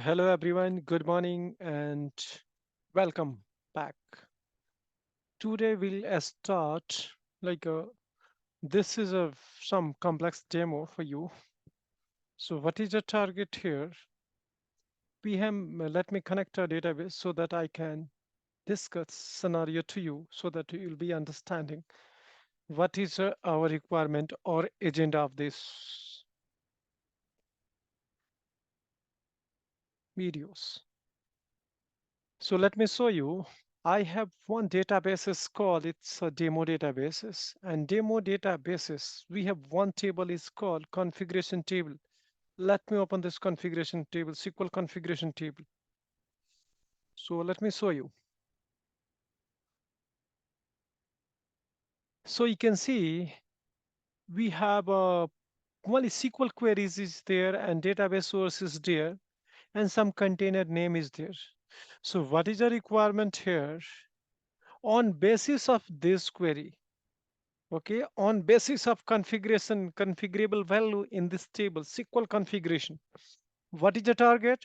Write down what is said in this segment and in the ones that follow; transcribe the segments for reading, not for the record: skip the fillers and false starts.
Hello everyone, good morning and welcome back. Today we'll start like this is a some complex demo for you. So what is the target here? Let me connect a database so that I can discuss scenario to you so that you'll be understanding what is our requirement or agenda of this videos. So let me show you. I have one database is called it's a demo databases and demo databases. We have one table is called configuration table. Let me open this configuration table, SQL configuration table. So let me show you. So you can see we have only SQL queries is there and database source is there and some container name is there. So what is the requirement here? On basis of this query, okay, on basis of configuration configurable value in this table SQL configuration, what is the target?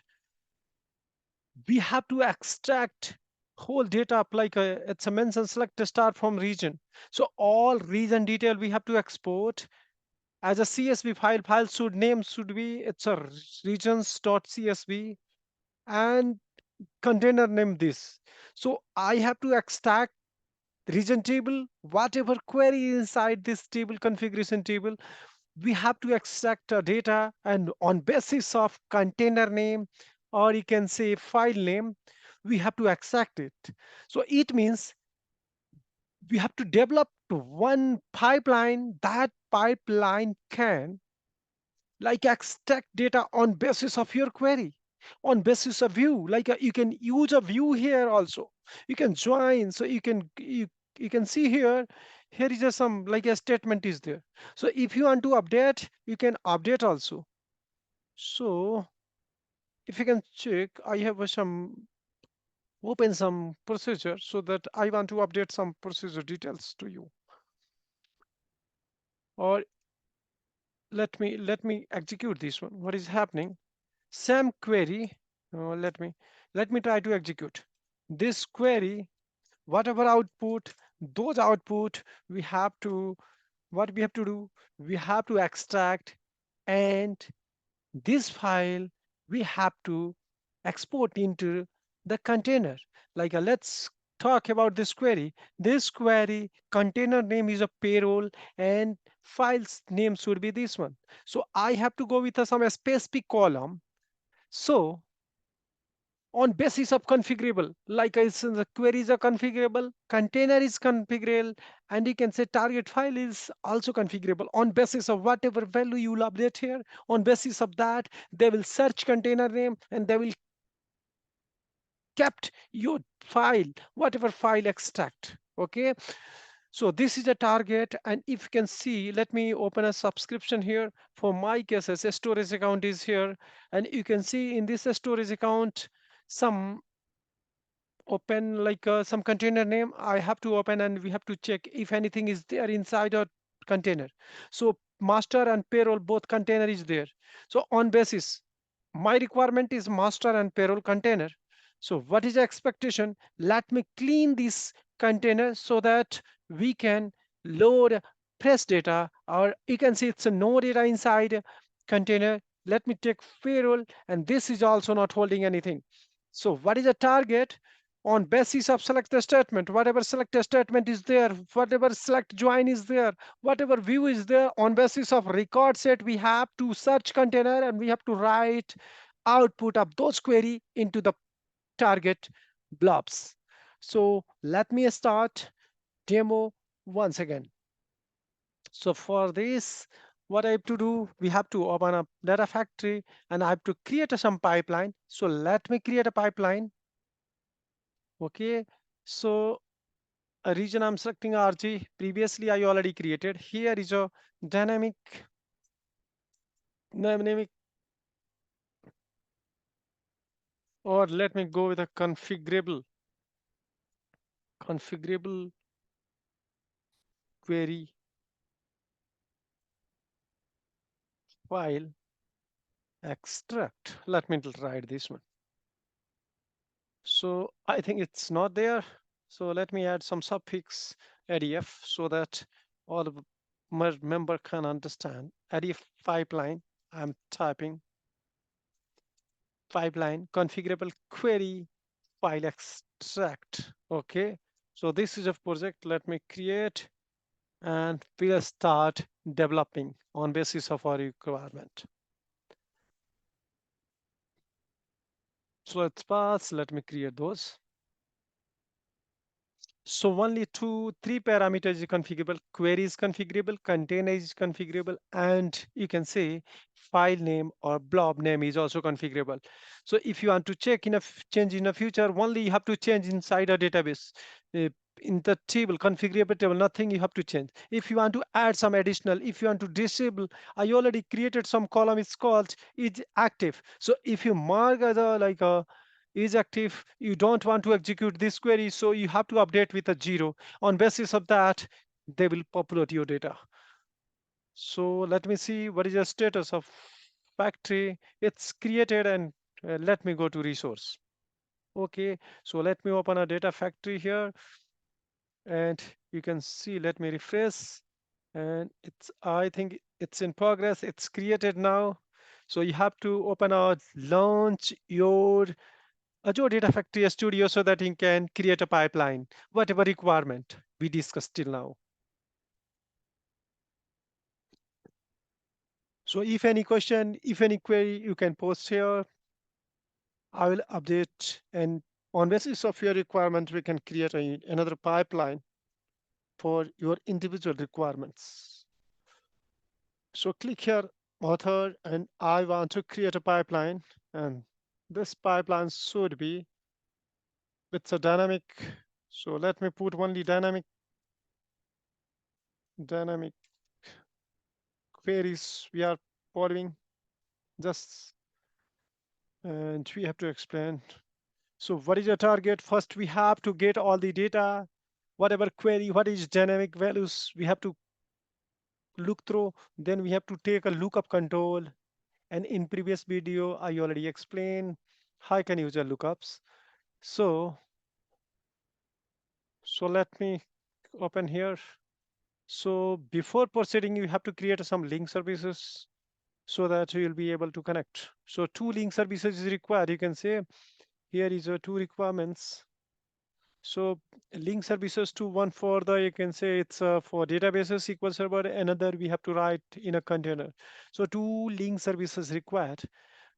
We have to extract whole data up like it's a mention select a star from region, so all region detail we have to export as a CSV file should name should be it's a regions.csv and container name this. So I have to extract region table whatever query inside this table configuration table, we have to extract data and on basis of container name or you can say file name we have to extract it. So it means we have to develop one pipeline. That pipeline can like extract data on basis of your query, on basis of view, like you can use a view here also, you can join, so you can see here is some like a statement is there. So if you want to update you can update also. So if you can check I have some open some procedure so that I want to update some procedure details to you, or let me execute this one. What is happening? Same query. Let me try to execute this query. Whatever output, those output we have to what we have to do. We have to extract, and this file we have to export into the container. Like let's talk about this query. This query container name is a payroll and file's name should be this one. So I have to go with some specific column. So on basis of configurable, like I said, the queries are configurable, container is configurable, and you can say target file is also configurable. On basis of whatever value you will update here, on basis of that, they will search container name and they will kept your file, whatever file extract. Okay. So this is a target, and if you can see, let me open a subscription here. For my cases, a storage account is here, and you can see in this storage account, some open like some container name I have to open, and we have to check if anything is there inside a container. So master and payroll both container is there. So on basis, my requirement is master and payroll container. So what is the expectation? Let me clean this container so that we can load fresh data, or you can see it's a no data inside container. Let me take payroll, and this is also not holding anything. So what is the target? On basis of select the statement, whatever select a statement is there, whatever select join is there, whatever view is there, on basis of record set we have to search container and we have to write output of those query into the target blobs. So let me start demo once again. So for this, what I have to do, we have to open up data factory and I have to create some pipeline. So let me create a pipeline. Okay, so a region I'm selecting RG. Previously, I already created. Here is a dynamic, dynamic, or let me go with a configurable query file. extract. Let me write this one. So I think it's not there. So let me add some suffix adf so that all of my member can understand. Adf pipeline. I'm typing pipeline configurable query file extract. Okay. So this is a project. Let me create and we'll start developing on basis of our requirement. So let's pass. Let me create those. So only three parameters is configurable. Query is configurable, container is configurable, and you can say file name or blob name is also configurable. So if you want to check in a change in the future, only you have to change inside a database. Uh, in the table, configurable table, nothing you have to change. If you want to add some additional, if you want to disable, I already created some column. It's called is active. So if you mark as a like a is active, you don't want to execute this query, so you have to update with a 0. On basis of that, they will populate your data. So let me see what is the status of factory. It's created, and let me go to resource. Okay, so let me open a data factory here, and you can see, let me refresh, and it's, I think it's in progress. It's created now. So you have to open a launch your Azure Data Factory Studio so that you can create a pipeline, whatever requirement we discussed till now. So if any question, if any query, you can post here. I will update, and on basis of your requirement, we can create another pipeline for your individual requirements. So click here, author, and I want to create a pipeline, and this pipeline should be, it's a dynamic. So let me put only dynamic queries we are following, just, and we have to explain. So what is your target? First, we have to get all the data, whatever query, what is dynamic values, we have to look through. Then we have to take a lookup control. And in previous video, I already explained how I can use the lookups. So, so let me open here. So before proceeding, you have to create some link services so that you will be able to connect. So two link services is required. You can say here is two requirements. So link services to one for the, you can say it's for databases SQL Server, another we have to write in a container. So two link services required.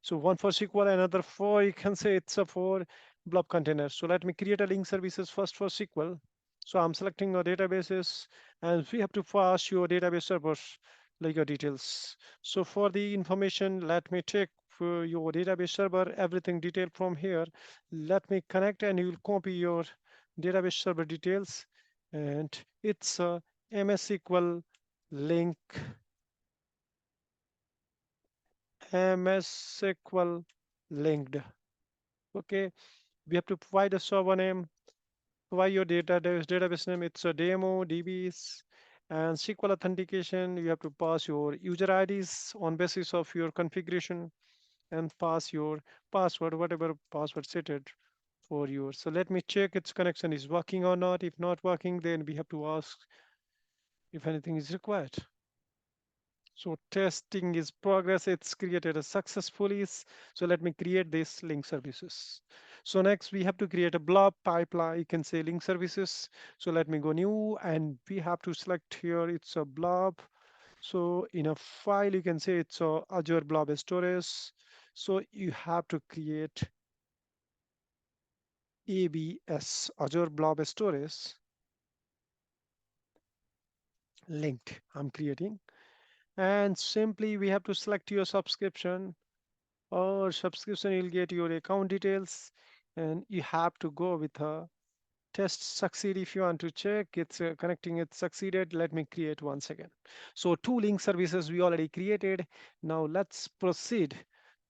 So one for SQL, another for, you can say it's a for blob container. So let me create a link services first for SQL. So I'm selecting our databases, and we have to pass your database servers like your details. So for the information, let me take for your database server, everything detailed from here. Let me connect, and you will copy your database server details, and it's a MS SQL link, MS SQL linked. Okay, we have to provide a server name, provide your database name. It's a demo DBs, and SQL authentication. You have to pass your user IDs on basis of your configuration, and pass your password, whatever password set it for you. So let me check its connection is working or not. If not working, then we have to ask if anything is required. So testing is progress. It's created a successfully. So let me create this link services. So next we have to create a blob pipeline. You can say link services. So let me go new, and we have to select here. It's a blob. So in a file, you can say it's a Azure blob storage. So you have to create ABS, Azure blob storage link. I'm creating, and simply we have to select your subscription, or subscription. You'll get your account details, and you have to go with a test succeed. If you want to check it's connecting, it succeeded. Let me create once again. So two link services we already created. Now let's proceed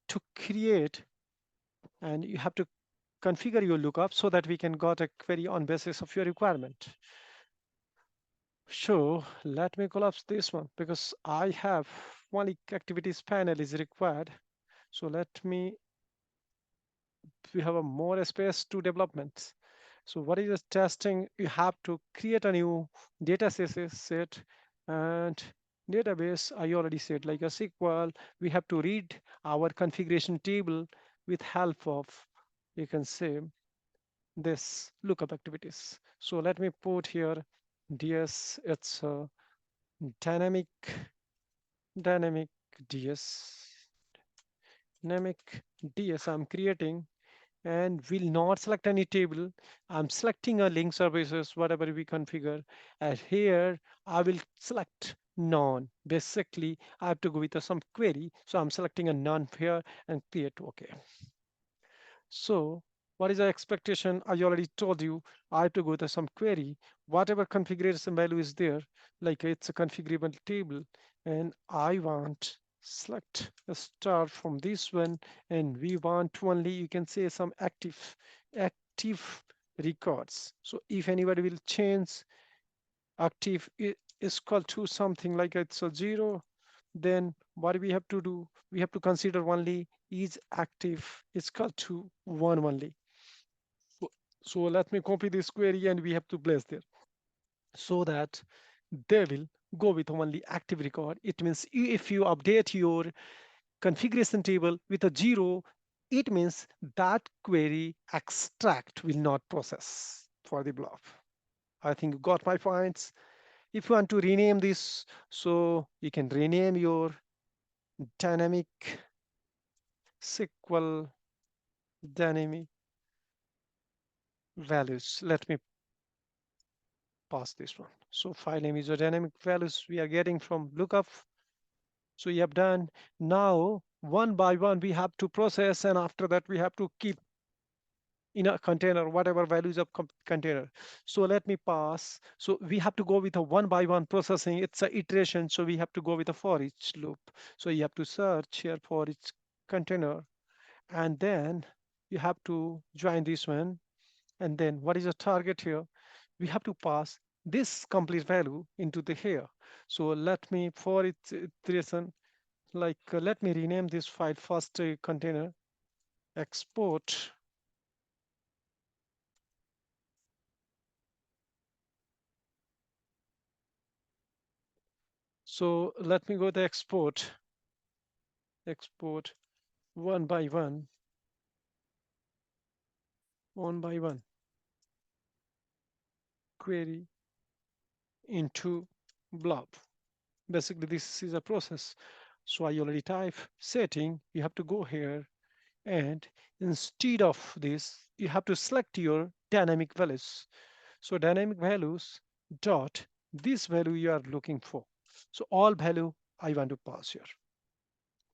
to create, and you have to configure your lookup so that we can got a query on basis of your requirement. So let me collapse this one because I have only activities panel is required. So let me, we have a more space to development. So what is the testing? You have to create a new data set and database. I already said like a SQL. We have to read our configuration table with help of, you can say, this lookup activities. So let me put here DS. It's a dynamic dynamic DS dynamic DS I'm creating and will not select any table. I'm selecting a link services, whatever we configure. And here I will select none. Basically, I have to go with some query. So I'm selecting a none here and create OK. So what is the expectation? I already told you I have to go to some query, whatever configuration value is there, like it's a configurable table, and I want select a star from this one, and we want only, you can say, some active records. So if anybody will change active is equal to something like it's a zero, then what we have to do, we have to consider only is active is equal to one only. So, so let me copy this query and we have to place there so that they will go with only active record. It means if you update your configuration table with a zero, it means that query extract will not process for the blob. I think you got my points. If you want to rename this, so you can rename your dynamic SQL dynamic values. Let me pass this one. So file name is a dynamic values we are getting from lookup. So you have done. Now, one by one, we have to process, and after that, we have to keep in a container whatever values of container. So let me pass. So we have to go with a one by one processing. It's a iteration, so we have to go with a for each loop. So you have to search here for each container, and then you have to join this one. And then what is the target here? We have to pass this complete value into the here. So let me for its iteration, like let me rename this file first container export. So let me go to export one by one by one query into blob. Basically, this is a process. So I already type setting. You have to go here, and instead of this, you have to select your dynamic values. So dynamic values dot this value you are looking for. So all value I want to pass here.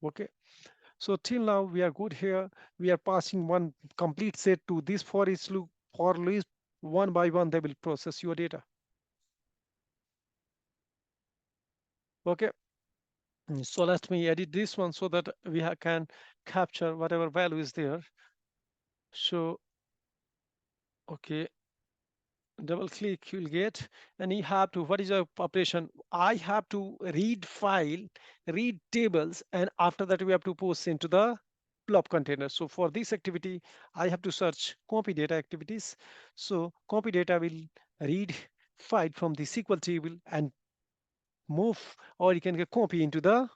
Okay. So till now we are good here. We are passing one complete set to this for each loop, for list one by one they will process your data. Okay. So let me edit this one so that we can capture whatever value is there. So okay, double click you'll get, and you have to, what is the operation? I have to read file, read tables, and after that we have to post into the blob container. So for this activity I have to search copy data activities. So copy data will read file from the SQL table and move, or you can get copy into the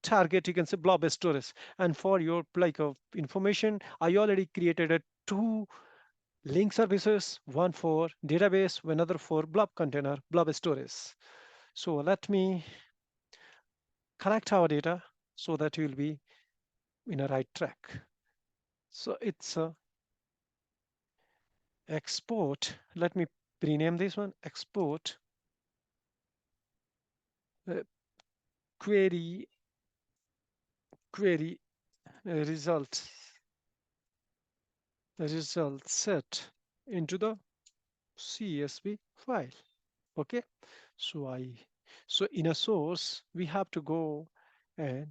target, you can say blob storage. And for your like information, I already created a two link services, one for database, another for blob container, blob storage. So let me connect our data so that you'll be in a right track. So it's export. Let me rename this one export uh, query query result set into the CSV file. Okay. So so in a source we have to go, and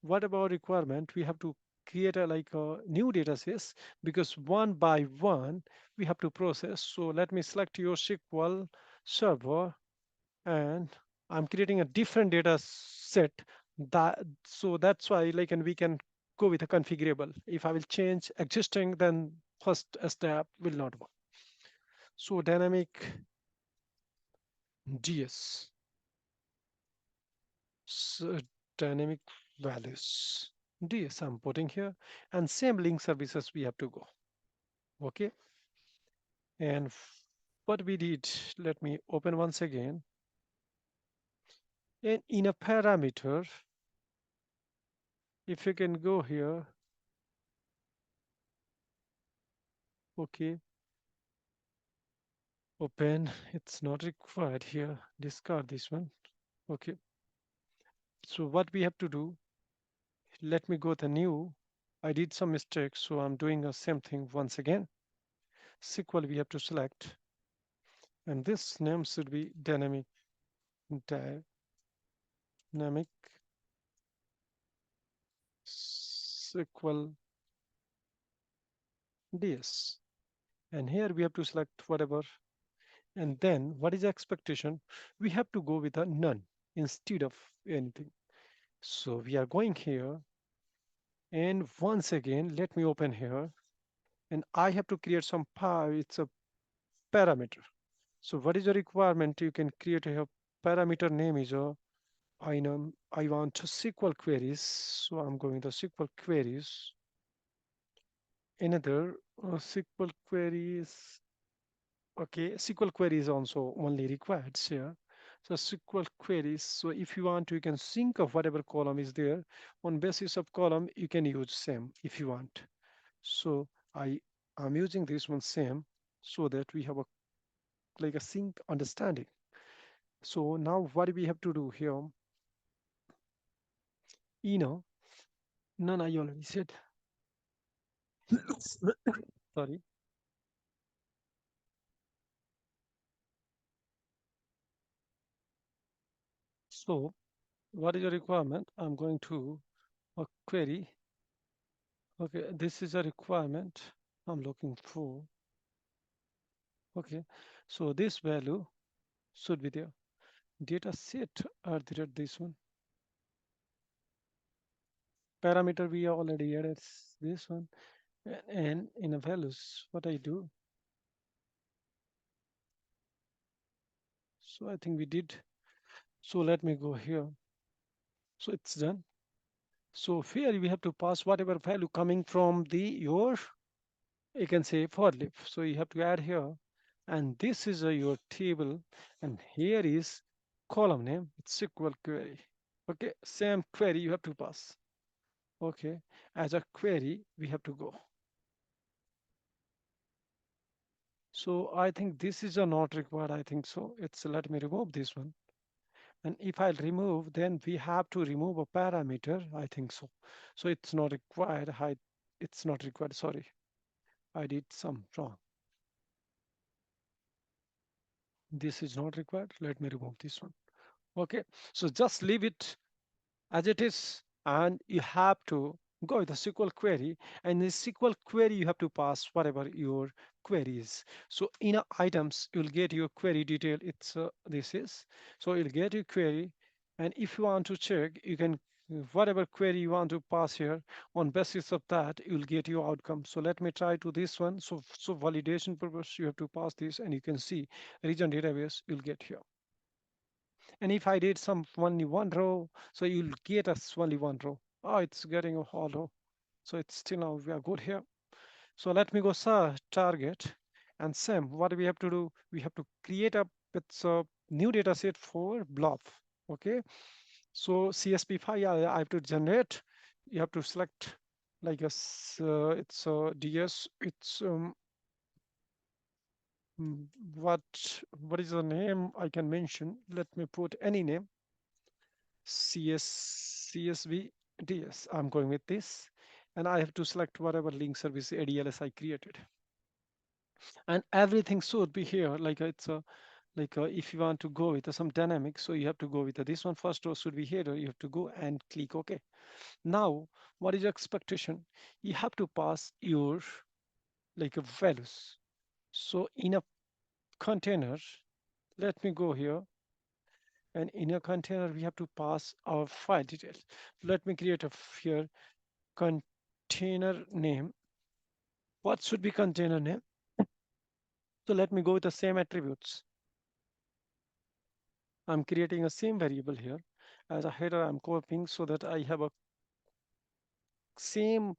what about requirement? We have to create a like a new data set, because one by one we have to process. So let me select your SQL server, and I'm creating a different data set. That, so that's why like, and we can go with a configurable. If I will change existing, then first step will not work. So dynamic ds, so dynamic values ds I'm putting here, and same link services we have to go. Okay, and what we did, let me open once again. And in a parameter, if you can go here, okay, open, it's not required here, discard this one. Okay, so what we have to do, let me go the new. I did some mistakes, so I'm doing the same thing once again. SQL we have to select, and this name should be dynamic SQL DS. And here we have to select whatever. And then what is the expectation? We have to go with a none instead of anything. So we are going here. And once again, let me open here. And I have to create some it's a parameter. So what is the requirement? You can create a parameter name is a I know I want SQL queries. So I'm going to SQL queries. Another SQL queries. Okay, SQL query is also only required here. So SQL queries. So if you want, you can think of whatever column is there. On basis of column, you can use same if you want. So I'm using this one same so that we have a like a sync understanding. So now what we have to do here, you know, none I already said. Sorry. So what is the requirement? I'm going to a query. Okay, this is a requirement I'm looking for. Okay, so this value should be there. Data set are there at this one. Parameter we already added this one. And in a values, what I do. So I think we did. So let me go here. So it's done. So here we have to pass whatever value coming from the your, you can say for loop. So you have to add here. And this is your table. And here is column name. It's SQL query. Okay, same query you have to pass. Okay, as a query, we have to go. So I think this is a not required. I think so. It's let me remove this one. And if I remove, then we have to remove a parameter. I think so. So it's not required. It's not required. Sorry, I did some wrong. This is not required. Let me remove this one. Okay, so just leave it as it is, and you have to go with the SQL query, and in SQL query you have to pass whatever your query is. So in items you'll get your query detail. It's this is, so you'll get your query, and if you want to check, you can whatever query you want to pass here, on basis of that you'll get your outcome. So let me try to this one. So validation purpose you have to pass this, and you can see region database you'll get here. And if I did some only one row, so you'll get us only one row. Oh, it's getting a hollow. So it's still now we are good here. So let me go target and same. What we have to do, we have to create a it's a new data set for blob. Okay. So CSP file I have to generate. You have to select like it's a DS. It's what is the name I can mention? Let me put any name. CSV DS. I'm going with this. And I have to select whatever link service ADLS I created. And everything should be here. Like it's a, if you want to go with some dynamics, so you have to go with this one first row should be here. You have to go and click OK. Now, what is your expectation? You have to pass your values. So in a container, let me go here. And in a container, we have to pass our file details. Let me create a here container name. What should be container name? So let me go with the same attributes. I'm creating a same variable here. As a header, I'm copying so that I have a same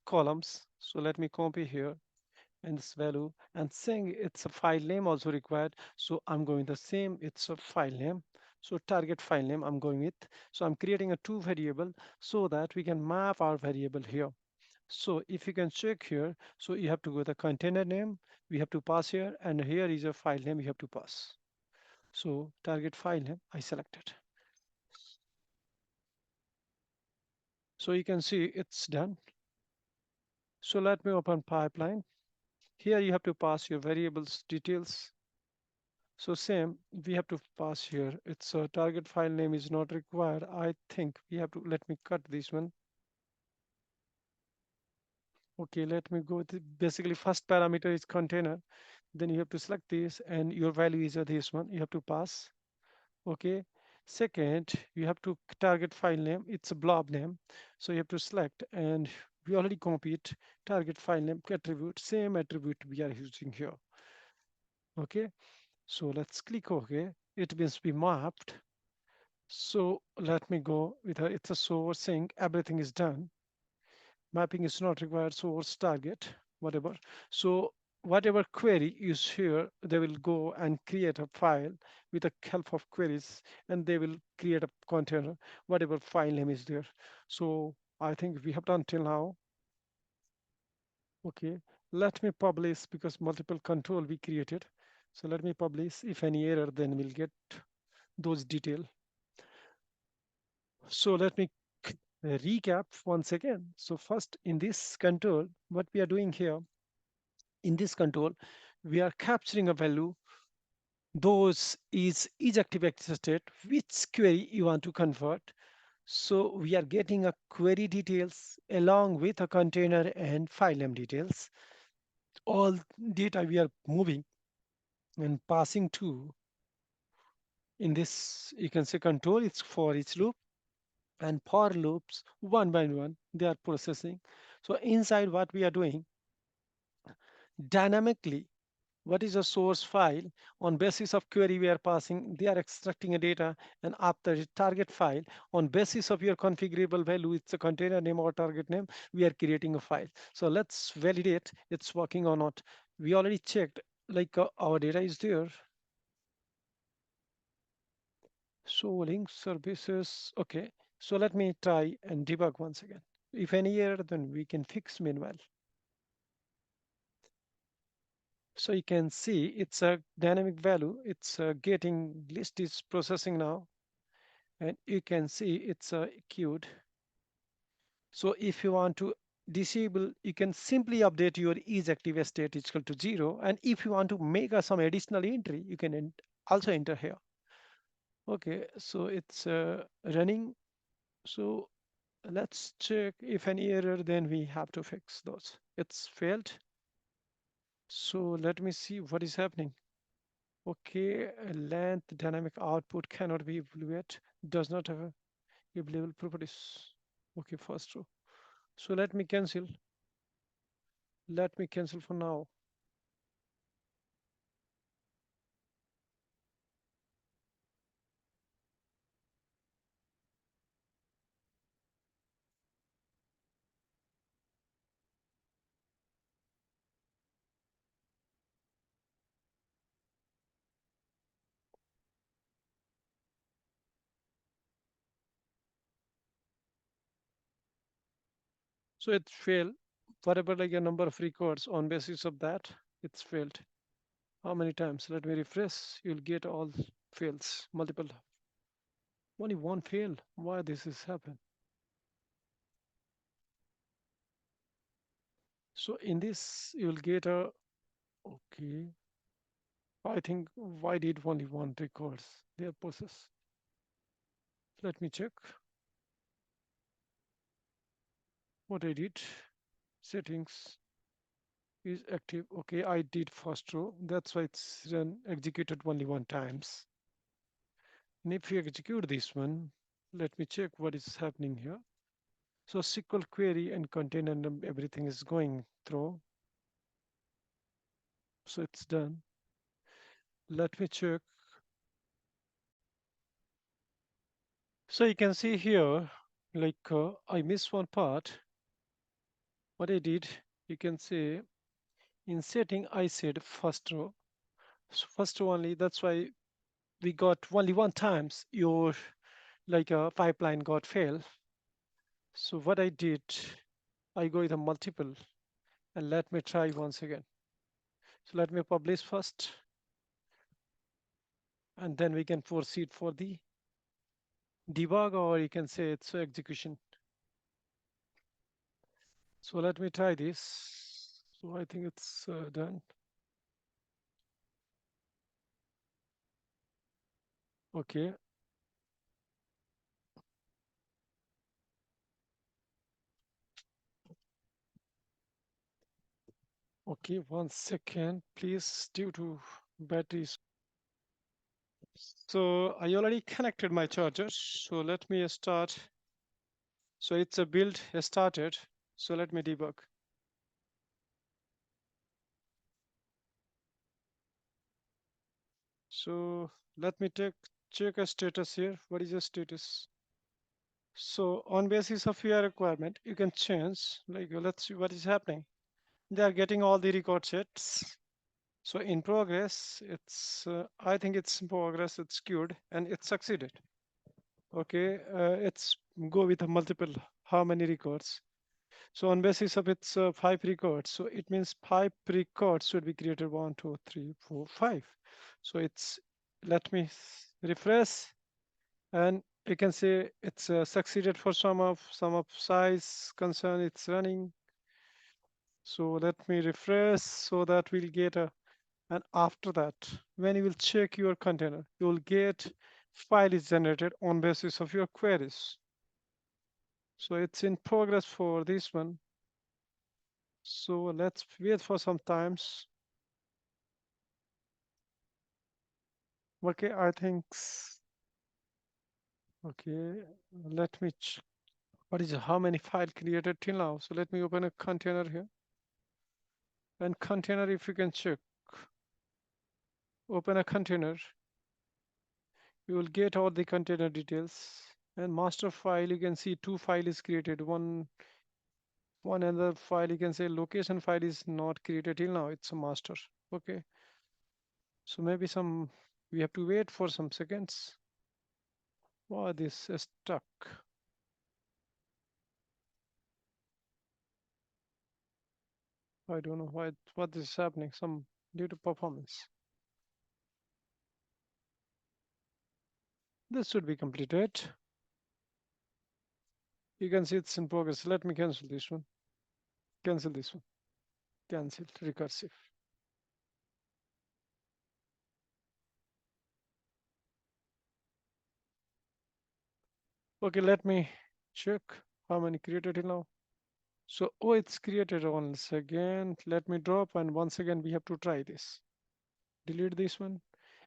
columns. So let me copy here and this value and saying it's a file name also required. So I'm going the same, it's a file name. So target file name I'm going with. So I'm creating a two variable so that we can map our variable here. So if you can check here, so you have to go the container name, we have to pass here, and here is a file name you have to pass. So target file name I selected. So you can see it's done. So let me open pipeline. Here you have to pass your variables details. So same, we have to pass here. It's a target file name is not required. I think we have to, let me cut this one. Okay, let me go to basically first parameter is container. Then you have to select this and your value is this one. You have to pass. Okay. Second, you have to target file name. It's a blob name. So you have to select and we already copied target file name attribute, same attribute we are using here. Okay. So let's click OK. It means we mapped. So let me go with it's a source saying everything is done. Mapping is not required, source target, whatever. So whatever query is here, they will go and create a file with the help of queries, and they will create a container, whatever file name is there. So I think we have done till now. Okay, let me publish because multiple control we created. So let me publish. If any error, then we'll get those detail. So let me recap once again. So first in this control, what we are doing here, in this control, we are capturing a value. Those is active access state, which query you want to convert. So we are getting a query details along with a container and file name details. All data we are moving and passing to in this, you can say control, it's for each loop and for loops one by one, they are processing. So inside what we are doing dynamically, what is a source file on basis of query we are passing, they are extracting a data, and after the target file on basis of your configurable value, it's a container name or target name, we are creating a file. So let's validate it's working or not. We already checked like our data is there. So link services, okay. So let me try and debug once again. If any error, then we can fix meanwhile. So you can see it's a dynamic value. It's getting list is processing now, and you can see it's queued. So if you want to disable, you can simply update your is active state is equal to 0. And if you want to make some additional entry, you can also enter here. Okay, so it's running. So let's check if any error, then we have to fix those. It's failed. So let me see what is happening. Okay, length dynamic output cannot be evaluated, does not have evaluable properties. Okay, first row. So let me cancel. Let me cancel for now. So it failed. Whatever like a number of records on basis of that, it's failed. How many times? Let me refresh. You'll get all fails, multiple. Only one fail. Why this is happened? So in this, you'll get a, okay. I think why did only one records their process? Let me check what I did. Settings is active. Okay, I did first row. That's why it's run executed only one times. And if you execute this one, let me check what is happening here. So SQL query and container and everything is going through. So it's done. Let me check. So you can see here, like I missed one part. What I did, you can see in setting, I said first row. So first row only. That's why we got only one times your like a pipeline got failed. So what I did, I go with a multiple and let me try once again. So let me publish first and then we can proceed for the debug or you can say it's execution. So let me try this. So I think it's done. Okay. Okay, 1 second, please, due to batteries. So I already connected my charger. So let me start. So it's a build started. So let me debug. So let me check a status here. What is the status? So on basis of your requirement, you can change. Like let's see what is happening. They are getting all the record sets. So in progress, it's I think it's in progress. It's queued and it succeeded. Okay, it's go with a multiple. How many records? So on basis of its 5 records, so it means 5 records should be created. 1, 2, 3, 4, 5. So it's let me refresh, and you can say it's succeeded for some of size concern. It's running. So let me refresh so that we'll get a. And after that, when you will check your container, you will get file is generated on basis of your queries. So it's in progress for this one. So let's wait for some times. Okay, I think, okay, let me, what is how many file created till now? So let me open a container here. And container, if you can check, open a container, you will get all the container details. And master file, you can see 2 files created. One other file, you can say location file is not created till now. It's a master. Okay. So maybe we have to wait for some seconds. Why this is stuck? I don't know what is happening. Some due to performance. This should be completed. You can see it's in progress. Let me cancel this one. Cancel this one. Cancel recursive. Okay, let me check how many created now. So, oh, it's created once again. Let me drop and once again we have to try this. Delete this one.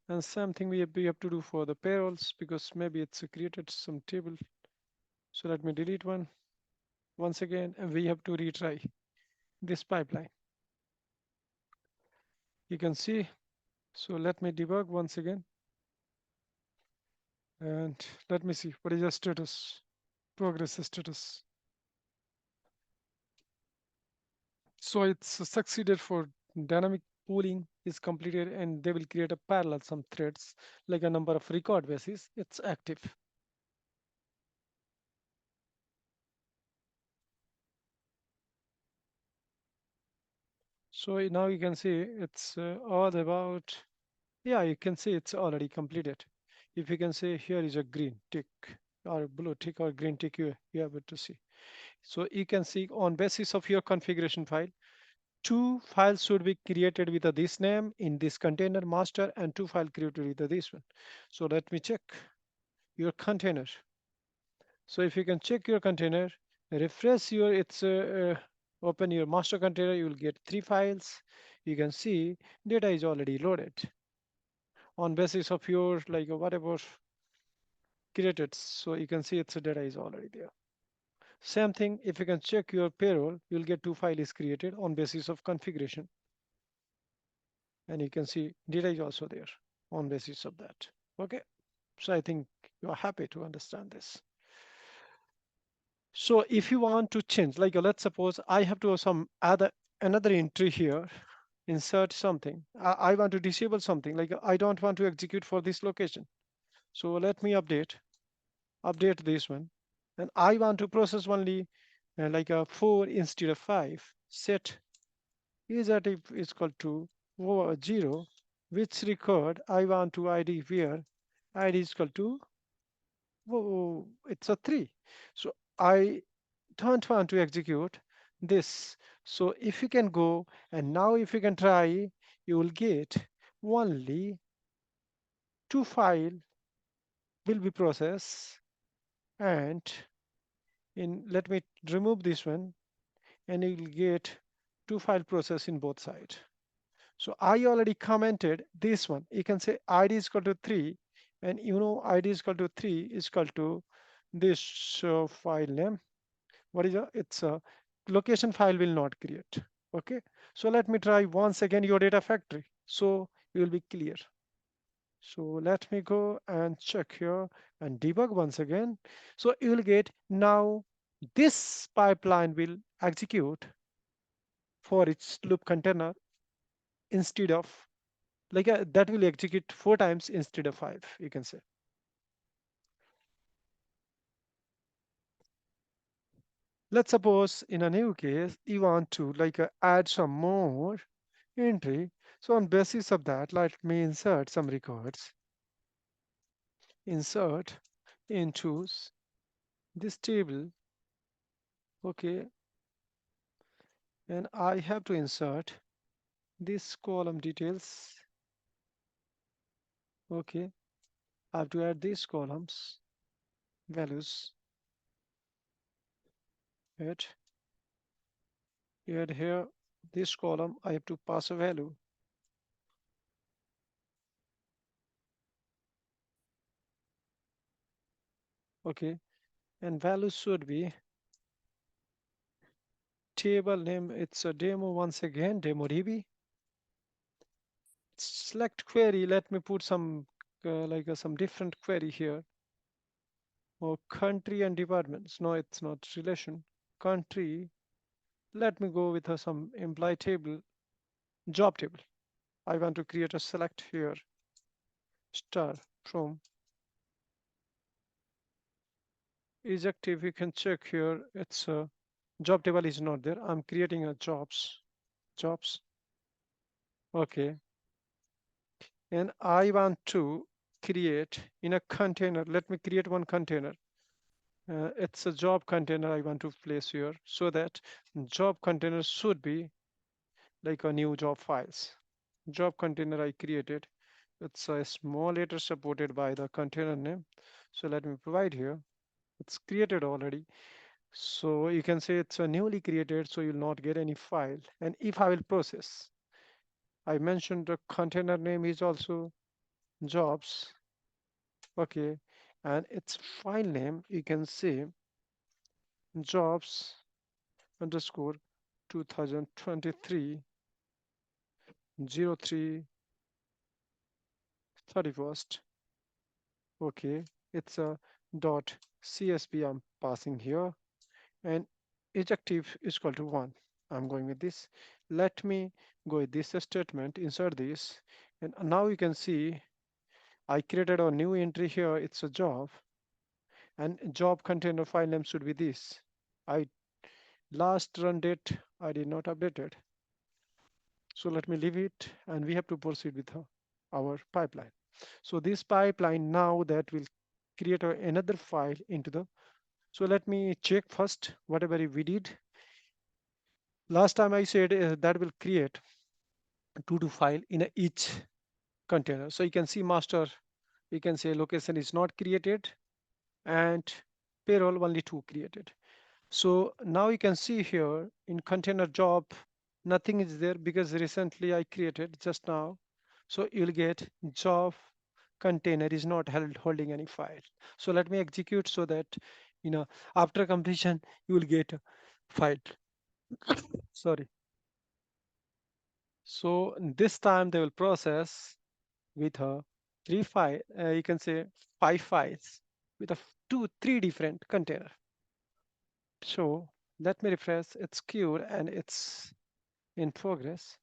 And same thing we have to do for the payrolls because maybe it's created some table. So let me delete one once again and we have to retry this pipeline. You can see. So let me debug once again. And let me see what is the status, progress status. So it's succeeded for dynamic pooling is completed and they will create a parallel some threads like a number of record basis. It's active. So now you can see it's all about, yeah, you can see it's already completed. If you can say here is a green tick or blue tick or green tick, you have to see. So you can see on basis of your configuration file, 2 files should be created with this name in this container master and 2 files created with this one. So let me check your container. So if you can check your container, refresh your, open your master container, you will get 3 files. You can see data is already loaded on basis of your like whatever created. So you can see its data is already there. Same thing, if you can check your payroll, you'll get two files created on basis of configuration. And you can see data is also there on basis of that. Okay. So I think you are happy to understand this. So if you want to change, like let's suppose I have to some other another entry here, insert something. I want to disable something, like I don't want to execute for this location. So let me update this one. And I want to process only like a 4 instead of 5. Set is at if is equal to 0, which record I want to ID where ID is equal to it's a 3. So I don't want to execute this. So if you can go and now if you can try, you will get only two file will be processed, and in let me remove this one, and you will get two file process in both sides. So I already commented this one. You can say ID is equal to 3, and you know ID is equal to 3 is equal to this file name. What is a? It's a location file will not create. Okay. So let me try once again your data factory. So you will be clear. So let me go and check here and debug once again. So you will get now this pipeline will execute for its loop container instead of like that will execute 4 times instead of 5, you can say. Let's suppose in a new case you want to like add some more entry. So on basis of that, let me insert some records. Insert into this table. Okay. And I have to insert this column details. Okay. I have to add these columns, values, add, add here this column. I have to pass a value. Okay. And values should be table name. It's a demo once again, demo DB. Select query. Let me put some some different query here. Or country and departments. No, it's not relation. Country. Let me go with some employee table, job table. I want to create a select here star from ejective. You can check here. It's a job table is not there. I'm creating a jobs. Okay. And I want to create in a container. Let me create one container. It's a job container I want to place here so that job container should be like a new job files. Job container I created. It's a small letter supported by the container name. So let me provide here. It's created already. So you can say it's a newly created, so you'll not get any file. And if I will process, I mentioned the container name is also jobs. Okay. And its file name, you can say jobs underscore 2023 03 31st. Okay, it's a dot csv I'm passing here, and ejective is equal to 1. I'm going with this. Let me go with this statement, insert this, and now you can see I created a new entry here. It's a job, and job container file name should be this. I last run date I did not update it. So let me leave it, and we have to proceed with our pipeline. So this pipeline now that will create another file into the. So let me check first whatever we did. Last time I said that will create two to file in each container. So you can see master, you can say location is not created, and payroll only two created. So now you can see here in container job, nothing is there because recently I created just now. So you'll get job container is not holding any file. So let me execute so that you know, after completion you will get a file. Sorry. So this time they will process with a three file, you can say five files with a three different container. So let me refresh. It's queued and it's in progress.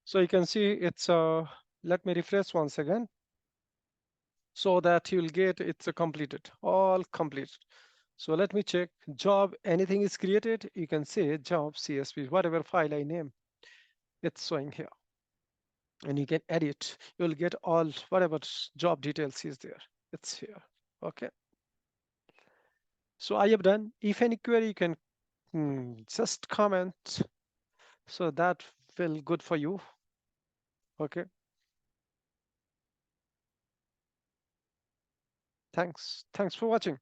So you can see it's let me refresh once again so that you'll get it's a completed, all completed. So let me check job, anything is created. You can say job CSV, whatever file I name, it's showing here. And you can edit, you'll get all whatever job details is there. It's here. Okay. So I have done. If any query, you can just comment. So that will good for you. Okay. Thanks. Thanks for watching.